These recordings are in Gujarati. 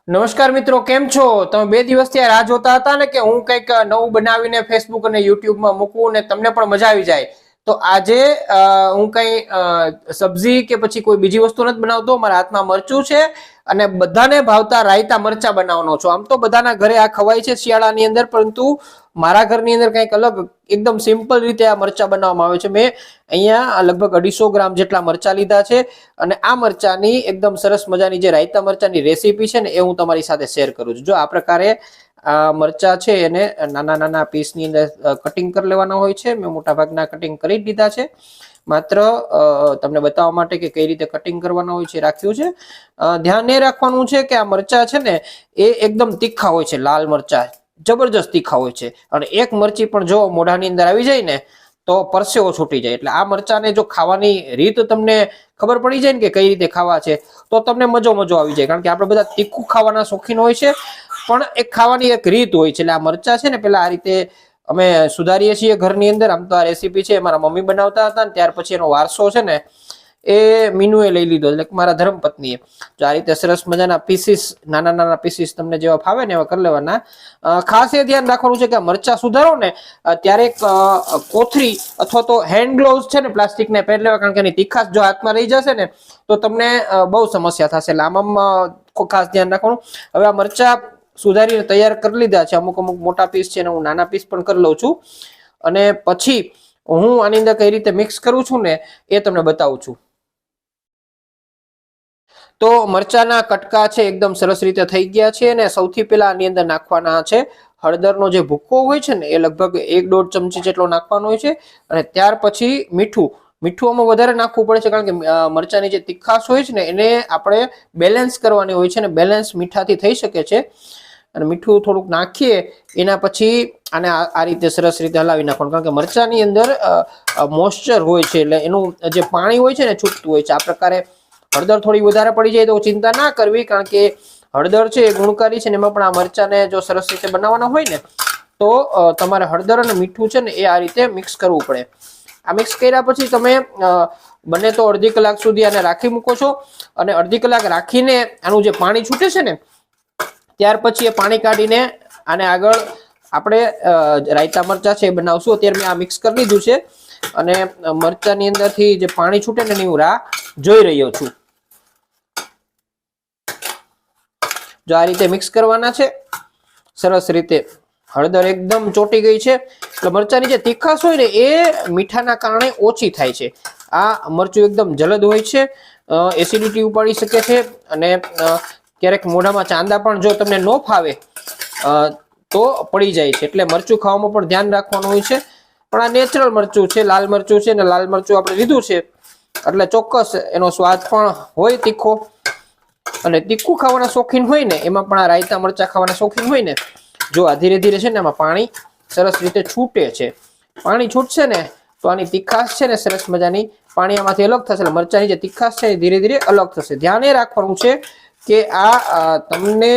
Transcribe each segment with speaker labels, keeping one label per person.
Speaker 1: નમસ્કાર મિત્રો, કેમ છો તમે? 2 દિવસથી આ રાહ જોતા હતા ને કે હું કંઈક નવું બનાવીને ફેસબુક અને યુટ્યુબમાં મૂકું ને તમને પણ મજા આવી જાય. તો આજે હું કંઈ સબ્જી કે પછી કોઈ બીજી વસ્તુ નથી બનાવતો. મારા હાથમાં મરચું છે અને બધાને ભાવતા રાયતા મરચા બનાવવાનો છું. આમ તો બધાના ઘરે આ ખવાય છે શિયાળાની અંદર, પરંતુ મારા ઘરની અંદર કંઈક અલગ એકદમ સિમ્પલ રીતે આ મરચા બનાવવામાં આવે છે. મેં અહીંયા લગભગ 250 ગ્રામ જેટલા મરચા લીધા છે અને આ મરચાની એકદમ સરસ મજાની જે રાયતા મરચાની રેસીપી છે ને એ હું તમારી સાથે શેર કરું છું. જો આ પ્રકારે આ મરચા છે એને નાના નાના પીસની અંદર કટિંગ કરી લેવાના હોય છે. મેં મોટા ભાગના કટિંગ કરી દીધા છે. માત્ર તમને બતાવવા માટે કે કઈ રીતે કટિંગ કરવાના હોય છે રાખ્યું છે. ધ્યાન એ રાખવાનું છે કે આ મરચા છે ને એ એકદમ તીખા હોય છે. લાલ મરચા જબરજસ્ત તીખા હોય છે અને એક મરચી પણ જો મોઢાની અંદર આવી જાય ને તો પરસેવો છૂટી જાય. એટલે આ મરચાને જો ખાવાની રીત તમને ખબર પડી જાય ને કે કઈ રીતે ખાવા છે તો તમને મજો આવી જાય. કારણ કે આપણે બધા તીખું ખાવાના શોખીન હોય છે, પણ એક ખાવાની એક રીત હોય છે. એટલે આ મરચા છે ને પેલા આ રીતે અમે સુધારીએ છીએ ઘરની અંદર. આમ તો આ રેસીપી છે મારા મમ્મી બનાવતા હતા ને ત્યાર પછી એનો વારસો છે ને એ મીનુએ લઈ લીધો, એટલે મારા ધર્મપત્નીએ. જો આ રીતે સરસ મજાના પીસીસ, નાના નાના પીસીસ તમને જેવા ફાવે ને એવા કરી લેવાના. ખાસ એ ધ્યાન રાખવાનું છે કે મરચા સુધારો ને ત્યારે કોથળી અથવા તો હેન્ડ ગ્લોવ્સ છે ને પ્લાસ્ટિકને પહેરી લેવા, કારણ કે એની તીખાશ જો હાથમાં રહી જશે ને તો તમને બહુ સમસ્યા થશે. એટલે આમાં ખાસ ધ્યાન રાખવાનું. હવે આ મરચા સુધારીને તૈયાર કરી લીધા છે. અમુક મોટા પીસ છે ને હું નાના પીસ પણ કરી લઉં છું. અને પછી હું આની અંદર કઈ રીતે મિક્સ કરું છું ને એ તમને બતાવું છું. તો મરચાના કટકા છે એકદમ સરસ રીતે થઈ ગયા છે અને સૌથી પહેલા આની અંદર નાખવાના છે હળદરનો જે ભૂકો હોય છે ને એ લગભગ 1-1.5 ચમચી જેટલો નાખવાનો હોય છે. અને ત્યાર પછી મીઠું આમાં વધારે નાખવું પડે છે, કારણ કે મરચાની જે તીખાશ હોય છે ને એને આપણે બેલેન્સ કરવાની હોય છે અને બેલેન્સ મીઠાથી થઈ શકે છે. અને મીઠું થોડુંક નાખીએ એના પછી આને આ રીતે સરસ રીતે હલાવી નાખવાનું, કારણ કે મરચાની અંદર મોઇસ્ચર હોય છે, એટલે એનું જે પાણી હોય છે ને છૂટતું હોય છે. આ પ્રકારે હળદર થોડી વધારે પડી જાય તો ચિંતા ના કરવી, કારણ કે હળદર છે એ ગુણકારી છે ને એમાં પણ આ મરચાને જો સરસ રીતે બનાવવાના હોય ને તો તમારે હળદર અને મીઠું છે ને એ આ રીતે મિક્સ કરવું પડે. આ મિક્સ કર્યા પછી તમે બને તો અડધી કલાક સુધી આને રાખી મૂકો છો. અને અડધી કલાક રાખીને આનું જે પાણી છૂટે છે ને ત્યાર પછી એ પાણી કાઢીને આને આગળ આપણે રાયતા મરચા છે એ બનાવશું. અત્યારે મેં આ મિક્સ કરી લીધું છે અને મરચાની અંદરથી જે પાણી છૂટે ને એની હું રાહ જોઈ રહ્યો છું. જો આ રીતે મિક્સ કરવાના છે સરસ રીતે. હળદર એકદમ ચોટી ગઈ છે, એટલે મરચાની જે તીખાશ હોય ને એ મીઠાના કારણે ઓછી થાય છે. આ મરચું એકદમ જલદ હોય છે, એસિડિટી ઉપાડી શકે છે અને ક્યારેક મોઢામાં ચાંદા પણ જો તમને ન ફાવે તો પડી જાય છે. એટલે મરચું ખાવામાં પણ ધ્યાન રાખવાનું હોય છે. પણ આ નેચરલ મરચું છે, લાલ મરચું છે ને લાલ મરચું આપણે લીધું છે એટલે ચોક્કસ એનો સ્વાદ પણ હોય તીખો. અને તીખું ખાવાના શોખીન હોય ને એમાં પણ આ રાયતા મરચા ખાવાના શોખીન હોય ને જો આ ધીરે ધીરે છે ને આમાં પાણી સરસ રીતે છૂટે છે. પાણી છૂટશે ને તો આની તીખાશ છે ને સરસ મજાની પાણી આમાંથી અલગ થશે. એટલે મરચાની જે તીખાશ છે એ ધીરે ધીરે અલગ થશે. ધ્યાન એ રાખવાનું છે કે આ તમને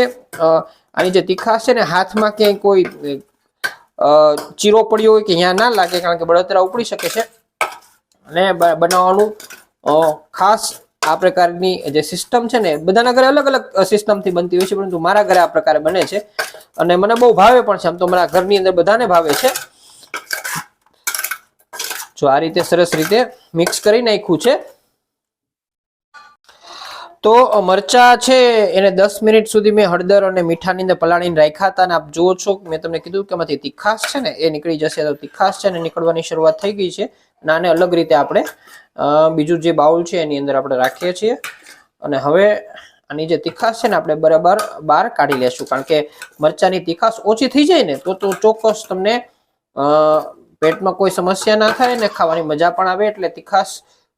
Speaker 1: આની જે તીખાશ છે ને હાથમાં ક્યાંય કોઈ ચીરો પડ્યો હોય કે અહીંયા ના લાગે, કારણ કે બળતરા ઉપડી શકે છે. અને બનાવવાનું ખાસ આ પ્રકારની જે સિસ્ટમ છે ને બધાના ઘરે અલગ અલગ સિસ્ટમથી બનતી હોય છે, પરંતુ મારા ઘરે આ પ્રકારે બને છે અને મને બહુ ભાવે પણ છે. આમ તો મારા ઘરની અંદર બધાને ભાવે છે. જો આ રીતે સરસ રીતે મિક્સ કરી નાખ્યું છે તો મરચા છે એને 10 મિનિટ સુધી મેં હળદર અને મીઠાની અંદર પલાળીને રાખ્યા હતા. અને આપ જુઓ છો મેં તમને કીધું કે એમાંથી તીખાશ છે ને એ નીકળી જશે. તો તીખાશ છે ને નીકળવાની શરૂઆત થઈ ગઈ છે. અને આને અલગ રીતે આપણે બીજું જે બાઉલ છે એની અંદર આપણે રાખીએ છીએ. અને હવે આની જે તીખાશ છે ને આપણે બરાબર બહાર કાઢી લેશું, કારણ કે મરચાની તીખાશ ઓછી થઈ જાય ને તો ચોક્કસ તમને પેટમાં કોઈ સમસ્યા ના થાય ને ખાવાની મજા પણ આવે. એટલે તીખાશ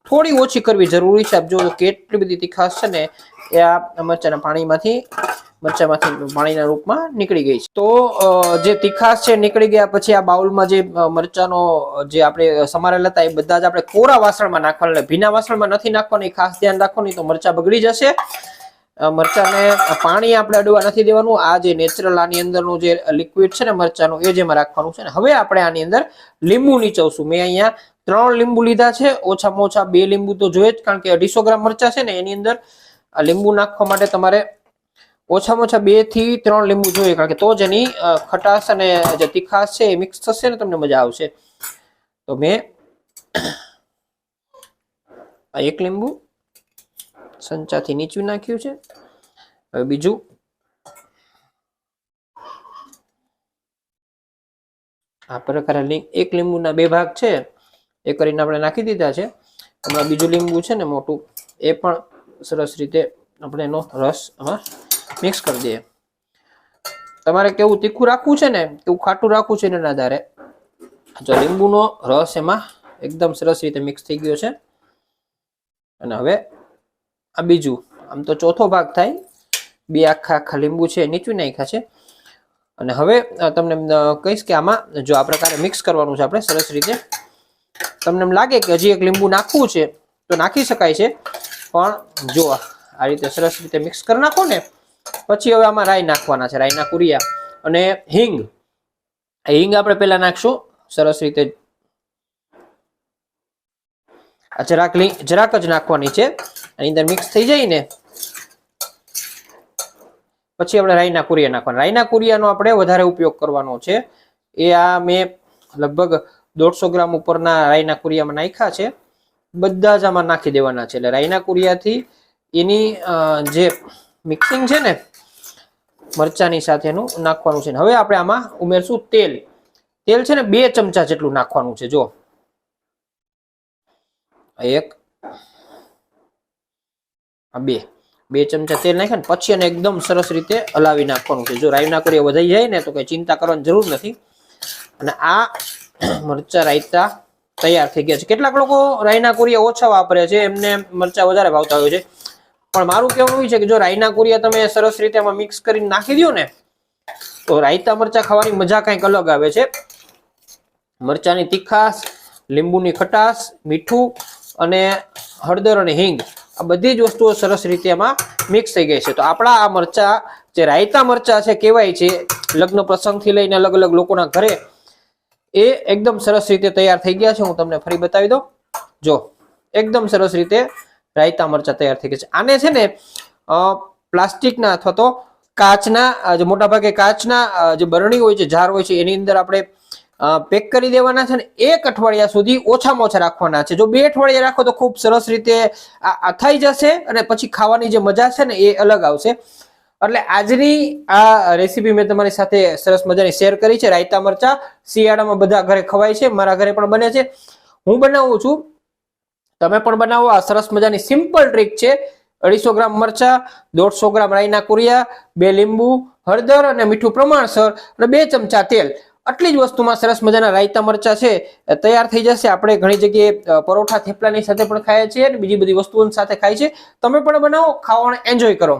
Speaker 1: થોડી ઓછી કરવી જરૂરી છે. આપ જો કેટલી બધી તીખાશ છે ને એ આ મરચાના પાણીમાંથી પાણીના રૂપમાં નીકળી ગઈ છે. તો જે તીખાશ છે નીકળી ગયા પછી આ બાઉલમાં જે મરચાનો જે આપણે સમારેલા હતા એ બધા જ આપણે કોરા વાસણમાં નાખવાના, એટલે ભીના વાસણમાં નથી નાખવાનું. એ ખાસ ધ્યાન રાખવાનું, તો મરચા બગડી જશે. મરચાને પાણી આપણે અડવા નથી દેવાનું. આ જે નેચરલ આની અંદરનું જે લિક્વિડ છે ને મરચાનું એ જેમાં રાખવાનું છે. ને હવે આપણે આની અંદર લીંબુ નીચવશું. મેં અહીંયા 3 લીંબુ લીધા છે. ઓછામાં ઓછા 2 લીંબુ તો જોઈએ જ, કારણ કે 250 ગ્રામ મરચા છે ને એની અંદર લીંબુ નાખવા માટે તમારે ઓછામાં ઓછા 2 થી 3 લીંબુ જોઈએ, કારણ કે તો જ એની ખટાશ અને જે તીખાશ છે એ મિક્સ થશે ને તમને મજા આવશે. તો મેં આ 1 લીંબુ સંચાથી નીચું નાખ્યું છે. હવે બીજું આ પ્રકારે 1 લીંબુના 2 ભાગ છે એ કરીને આપણે નાખી દીધા છે. હમણાં બીજું લીંબુ છે ને મોટું, એ પણ સરસ રીતે આપણે એનો રસ આમાં મિક્સ કરી દઈએ. તમારે કેવું તીખું રાખવું છે ને કેવું ખાટું રાખવું છે એના આધારે. જો લીંબુનો રસ એમાં એકદમ સરસ રીતે મિક્સ થઈ ગયો છે. અને હવે આ બીજું, આમ તો ચોથો ભાગ થાય, 2 આખા લીંબુ છે નીચું નાખ્યા છે. અને હવે તમને કહીશ કે આમાં જો આ પ્રકારે મિક્સ કરવાનું છે આપણે સરસ રીતે. તમને એમ લાગે કે હજી 1 લીંબુ નાખવું છે તો નાખી શકાય છે, પણ જો આ રીતે સરસ રીતે મિક્સ કરી નાખો ને પછી હવે આમાં રાઈ નાખવાના છે, રાઈના કુરિયા અને હિંગ. હિંગ આપણે પહેલા નાખશું સરસ રીતે, જરાક જ નાખવાની છે. આની અંદર મિક્સ થઈ જાય ને પછી આપણે રાઈના કુરિયા નાખવાના. રાઈના કુરિયાનો આપણે વધારે ઉપયોગ કરવાનો છે. એ આ મેં લગભગ 150 ગ્રામ ઉપરના રાઈના કુરિયામાં નાખ્યા છે. બધા જ આમાં નાખી દેવાના છે. એટલે રાઈના કુરિયાથી એની જે મિક્સિંગ છે ને મરચાની સાથેનું નાખવાનું છે. હવે આપણે આમાં ઉમેરશું તેલ. તેલ છે ને 2 ચમચા જેટલું નાખવાનું છે. જો 1 2 ચમચા તેલ નાખ્યા ને પછી એને એકદમ સરસ રીતે હલાવી નાખવાનું છે. જો રાઈના કુરિયા વધાઈ જાય ને તો કઈ ચિંતા કરવાની જરૂર નથી. અને આ મરચા રાયતા તૈયાર થઈ ગયા છે. કેટલાક લોકો રાઈના કુરિયા ઓછા વાપરે છે, એમને મરચા વધારે ભાવતા હોય છે. પણ મારું કહેવું એવું છે કે જો રાઈના કુરિયા તમે સરસ રીતે આમાં મિક્સ કરીને નાખી દો ને તો રાયતા મરચા ખાવાની મજા કંઈક અલગ આવે છે. મરચાની તીખાશ, લીંબુની ખટાશ, મીઠું અને હળદર અને હિંગ, આ બધી જ વસ્તુઓ સરસ રીતે એમાં મિક્સ થઈ ગઈ છે. તો આપણા આ મરચા જે રાયતા મરચા છે કહેવાય છે, લગ્ન પ્રસંગથી લઈને અલગ અલગ લોકોના ઘરે એ એકદમ સરસ રીતે તૈયાર થઈ ગયા છે. હું તમને ફરી બતાવી દઉં. જો એકદમ સરસ રીતે રાયતા મરચા તૈયાર થઈ ગયા છે. આને છે ને પ્લાસ્ટિકના અથવા તો કાચના, જે મોટા ભાગે કાચના જે બરણી હોય છે, જાર હોય છે, એની અંદર આપણે પેક કરી દેવાના છે. ને 1 અઠવાડિયા સુધી ઓછામાં ઓછા રાખવાના છે. જો 2 અઠવાડિયા રાખો તો ખૂબ સરસ રીતે આ થઈ જશે અને પછી ખાવાની જે મજા છે ને એ અલગ આવશે. એટલે આજની આ રેસીપી મેં તમારી સાથે સરસ મજાની શેર કરી છે. રાયતા મરચા શિયાળામાં બધા ઘરે ખવાય છે, મારા ઘરે પણ બને છે, હું બનાવું છું, તમે પણ બનાવો. આ સરસ મજાની સિમ્પલ ટ્રીક છે. 250 ગ્રામ મરચા, 150 ગ્રામ રાઈના કુરિયા, 2 લીંબુ, હળદર અને મીઠું પ્રમાણસર અને 2 ચમચા તેલ, આટલી જ વસ્તુમાં સરસ મજાના રાયતા મરચા છે તૈયાર થઈ જશે. આપણે ઘણી જગ્યાએ પરોઠા થેપલાની સાથે પણ ખાઈએ છીએ અને બીજી બધી વસ્તુઓની સાથે ખાય છે. તમે પણ બનાવો, ખાવાનો એન્જોય કરો.